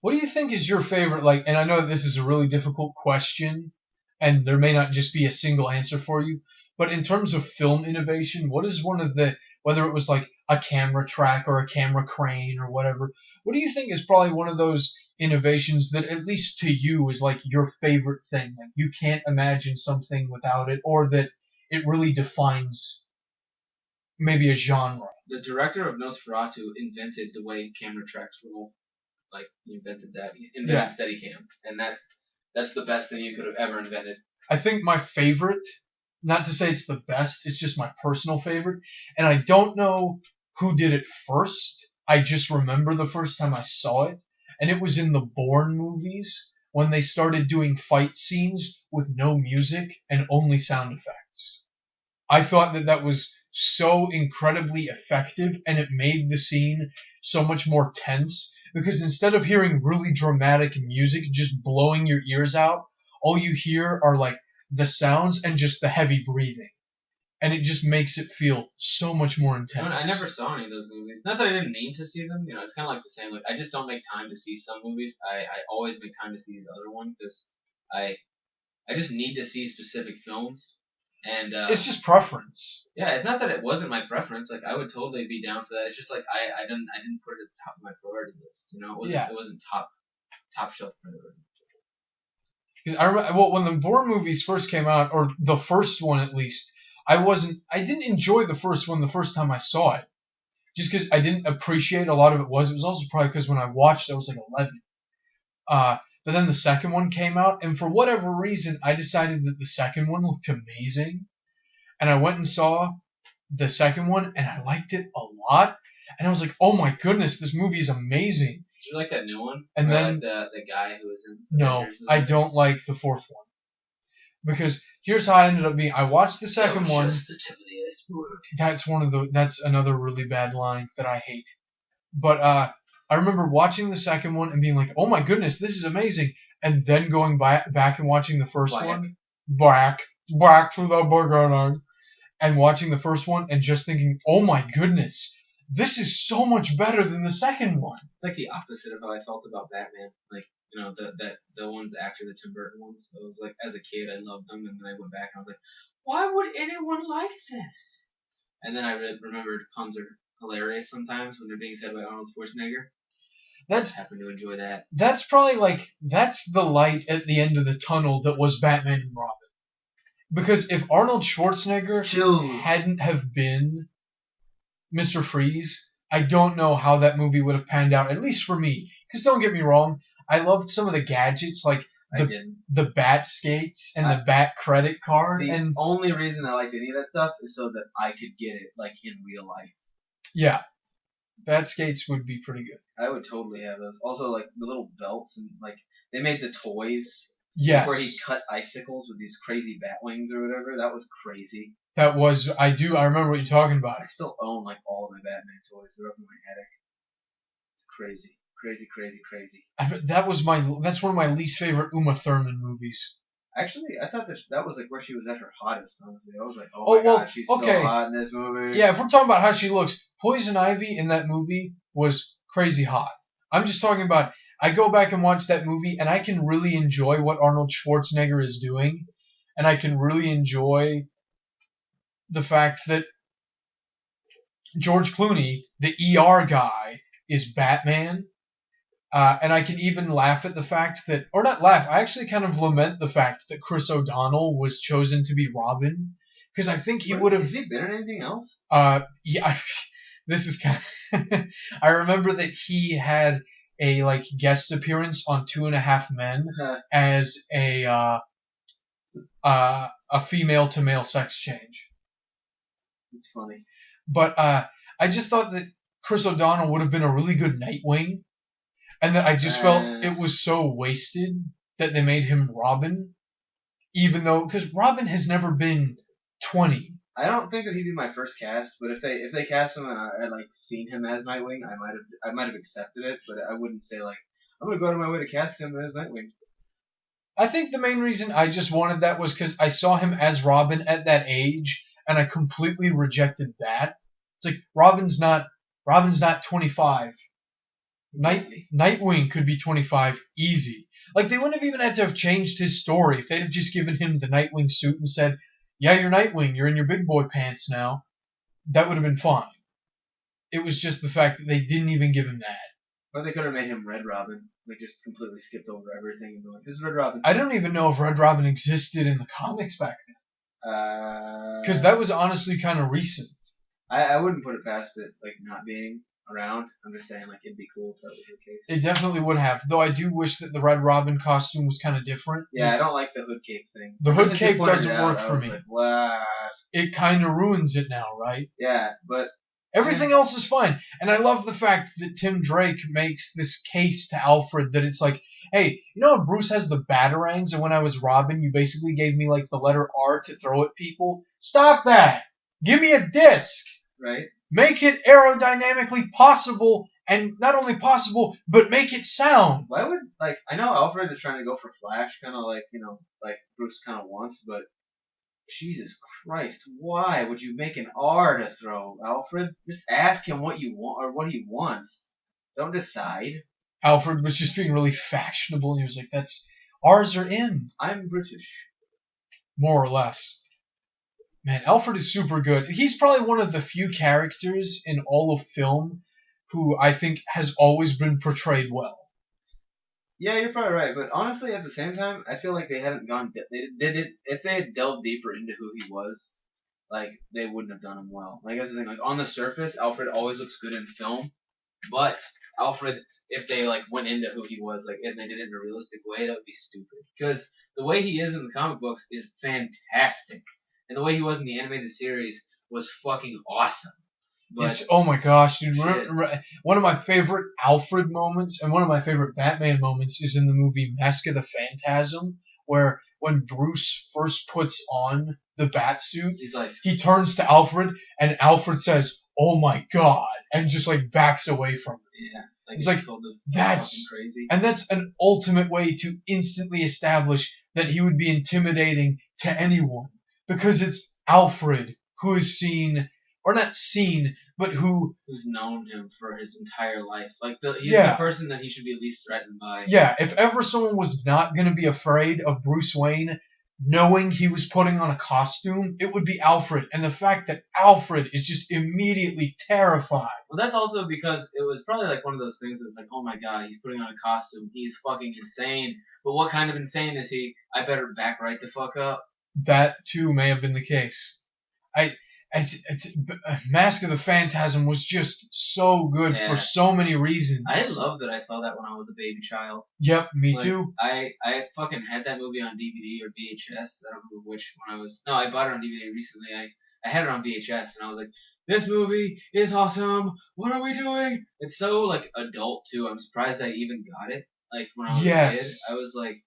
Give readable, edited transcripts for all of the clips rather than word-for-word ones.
What do you think is your favorite, like, and I know that this is a really difficult question, and there may not just be a single answer for you, but in terms of film innovation, what is one of the, whether it was like a camera track or a camera crane or whatever, what do you think is probably one of those innovations that, at least to you, is like your favorite thing? Like, you can't imagine something without it, or that it really defines maybe a genre? The director of Nosferatu invented the way camera tracks roll. Like he invented that. He Yeah. invented Steadicam, and that's the best thing you could have ever invented. I think my favorite, not to say it's the best, it's just my personal favorite, and I don't know who did it first. I just remember the first time I saw it, and it was in the Bourne movies when they started doing fight scenes with no music and only sound effects. I thought that that was so incredibly effective, and it made the scene so much more tense because instead of hearing really dramatic music just blowing your ears out, all you hear are like the sounds and just the heavy breathing, and it just makes it feel so much more intense. I never saw any of those movies. Not that I didn't need to see them. It's kind of like the same. Like I just don't make time to see some movies. I always make time to see these other ones because I I just need to see specific films. And It's just preference. yeah, it's not that it wasn't my preference. Like I would totally be down for that. It's just like I didn't put it at the top of my priority list. Yeah, It wasn't top shelf priority. because I remember, well, when the Bourne movies first came out, or the first one at least, I didn't enjoy the first one the first time I saw it, just because I didn't appreciate a lot of it. It was also probably because when I watched it, I was like 11. But then the second one came out, and for whatever reason, I decided that the second one looked amazing, and I went and saw the second one, and I liked it a lot, and I was like, oh my goodness, this movie is amazing. Did you like that new one? And Or then like the guy who was in no, Avengers was I in it? don't like the fourth one because here's how I ended up being. I watched the That second was one. just the tip of the iceberg. That's another really bad line that I hate. But I remember watching the second one and being like, "Oh my goodness, this is amazing!" And then going back and watching the first Black. one, back to the beginning, and watching the first one and just thinking, "Oh my goodness, this is so much better than the second one." It's like the opposite of how I felt about Batman. Like the ones after the Tim Burton ones. I was like, as a kid, I loved them, and then I went back and I was like, why would anyone like this? And then I remembered puns are hilarious sometimes when they're being said by Arnold Schwarzenegger. I That's just happen to enjoy that. that's probably like that's the light at the end of the tunnel that was Batman and Robin. Because if Arnold Schwarzenegger Chill. hadn't have been Mr. Freeze, I don't know how that movie would have panned out, at least for me. Because don't get me wrong, I loved some of the gadgets, like I didn't. the bat skates and the bat credit card. The And only reason I liked any of that stuff is so that I could get it like in real life. yeah, bat skates would be pretty good. I would totally have those. Also, like the little belts and like they made the toys Yes. where he cut icicles with these crazy bat wings or whatever. That was crazy. That was, I remember what you're talking about. I still own like all of my Batman toys. They're up in my attic. It's crazy, crazy, crazy, crazy. That's one of my least favorite Uma Thurman movies. Actually, I thought that was like where she was at her hottest. Honestly, I was like, oh my well, god, she's okay. so hot in this movie. Yeah, if we're talking about how she looks, Poison Ivy in that movie was crazy hot. I'm just talking about, I go back and watch that movie, and I can really enjoy what Arnold Schwarzenegger is doing, and I can really enjoy the fact that George Clooney, the ER guy, is Batman. And I can even laugh at the fact that, or not laugh, I actually kind of lament the fact that Chris O'Donnell was chosen to be Robin, because I think he would have. Has he been in anything else? Yeah, this is kind of. I remember that he had a like guest appearance on Two and a Half Men as a female to male sex change. It's funny. But I just thought that Chris O'Donnell would have been a really good Nightwing, and that I just felt it was so wasted that they made him Robin, even though because Robin has never been 20. I don't think that he'd be my first cast, but if they cast him and I like seen him as Nightwing, I might have accepted it, but I wouldn't say like I'm gonna go out of my way to cast him as Nightwing. I think the main reason I just wanted that was because I saw him as Robin at that age, and I completely rejected that. It's like Robin's not 25. Nightwing could be 25 easy. Like, they wouldn't have even had to have changed his story if they'd have just given him the Nightwing suit and said, yeah, you're Nightwing, you're in your big boy pants now. That would have been fine. It was just the fact that they didn't even give him that. Or they could have made him Red Robin. Like, just completely skipped over everything and be like, this is Red Robin. I don't even know if Red Robin existed in the comics back then. Because that was honestly kind of recent. I wouldn't put it past it, like, not being around. I'm just saying, like, it'd be cool if that was the case. It definitely would have. Though I do wish that the Red Robin costume was kind of different. Yeah, I don't like the hood cape thing. The hood cape doesn't work for me. Like, what? It kind of ruins it now, right? Yeah, but everything else is fine. And I love the fact that Tim Drake makes this case to Alfred that it's like, hey, you know how Bruce has the batarangs, and when I was Robin, you basically gave me like the letter R to throw at people? Stop that! Give me a disc! Right. Make it aerodynamically possible, and not only possible, but make it sound. Why would, like, I know Alfred is trying to go for Flash, kind of like, you know, like Bruce kind of wants, but Jesus Christ, why would you make an R to throw, Alfred? Just ask him what you want, or what he wants. Don't decide. Alfred was just being really fashionable, and he was like, that's, R's are in. I'm British. More or less. Man, Alfred is super good. He's probably one of the few characters in all of film who I think has always been portrayed well. Yeah, you're probably right, but honestly, at the same time, I feel like they haven't gone. If they had delved deeper into who he was, like they wouldn't have done him well. Like that's the thing. Like on the surface, Alfred always looks good in film, but Alfred, if they like went into who he was, like and they did it in a realistic way, that would be stupid. Because the way he is in the comic books is fantastic. And the way he was in the animated series was fucking awesome. But oh my gosh, dude. One of my favorite Alfred moments and one of my favorite Batman moments is in the movie Mask of the Phantasm, where when Bruce first puts on the Batsuit, he's like, he turns to Alfred and Alfred says, oh my god, and just like backs away from him. Yeah. It's like, that's crazy. And that's an ultimate way to instantly establish that he would be intimidating to anyone. Because it's Alfred who is seen, or not seen, but who's known him for his entire life. Like he's the person that he should be least threatened by. Yeah, if ever someone was not going to be afraid of Bruce Wayne, knowing he was putting on a costume, it would be Alfred. And the fact that Alfred is just immediately terrified. Well, that's also because it was probably like one of those things that was like, oh my god, he's putting on a costume. He's fucking insane. But what kind of insane is he? I better back right the fuck up. That too may have been the case. Mask of the Phantasm was just so good for so many reasons. I love that I saw that when I was a baby child. Yep, me too. I fucking had that movie on DVD or VHS. I don't remember which one I was. No, I bought it on DVD recently. I had it on VHS and I was like, this movie is awesome. What are we doing? It's so like adult too. I'm surprised I even got it. Like when I was a kid, I was like.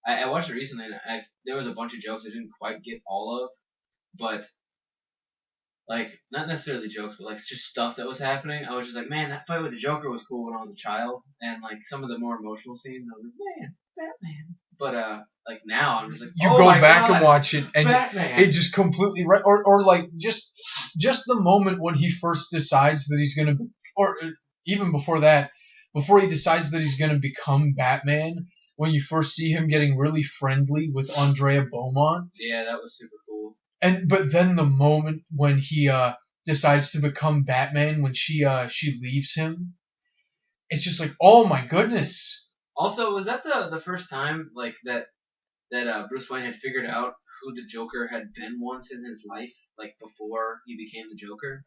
I watched it recently, and there was a bunch of jokes I didn't quite get all of, but, like, not necessarily jokes, but, like, just stuff that was happening. I was just like, man, that fight with the Joker was cool when I was a child, and, like, some of the more emotional scenes, I was like, man, Batman. But, like, now, I'm just like, you go back and watch it, and Batman. It just completely, or, like, just the moment when he first decides that he's gonna, or even before that, before he decides that he's gonna become Batman, when you first see him getting really friendly with Andrea Beaumont. Yeah, that was super cool. But then the moment when he decides to become Batman, when she leaves him, it's just like, oh my goodness. Also, was that the first time like that Bruce Wayne had figured out who the Joker had been once in his life, like before he became the Joker?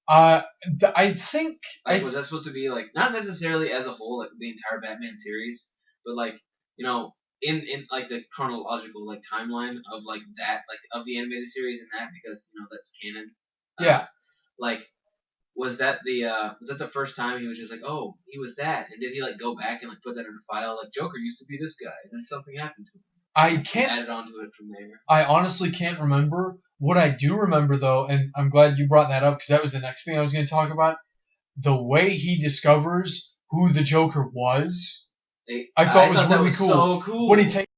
I think. Was that supposed to be like not necessarily as a whole, like the entire Batman series, but like. You know, in like the chronological like timeline of like that, like of the animated series and that, because you know that's canon. Yeah. Like, was that the first time he was just like, oh, he was that, and did he like go back and like put that in a file? Like Joker used to be this guy, and then something happened to him. I can't added onto it from there. I honestly can't remember. What I do remember though, and I'm glad you brought that up because that was the next thing I was going to talk about. The way he discovers who the Joker was. I thought was really cool. So cool. When he takes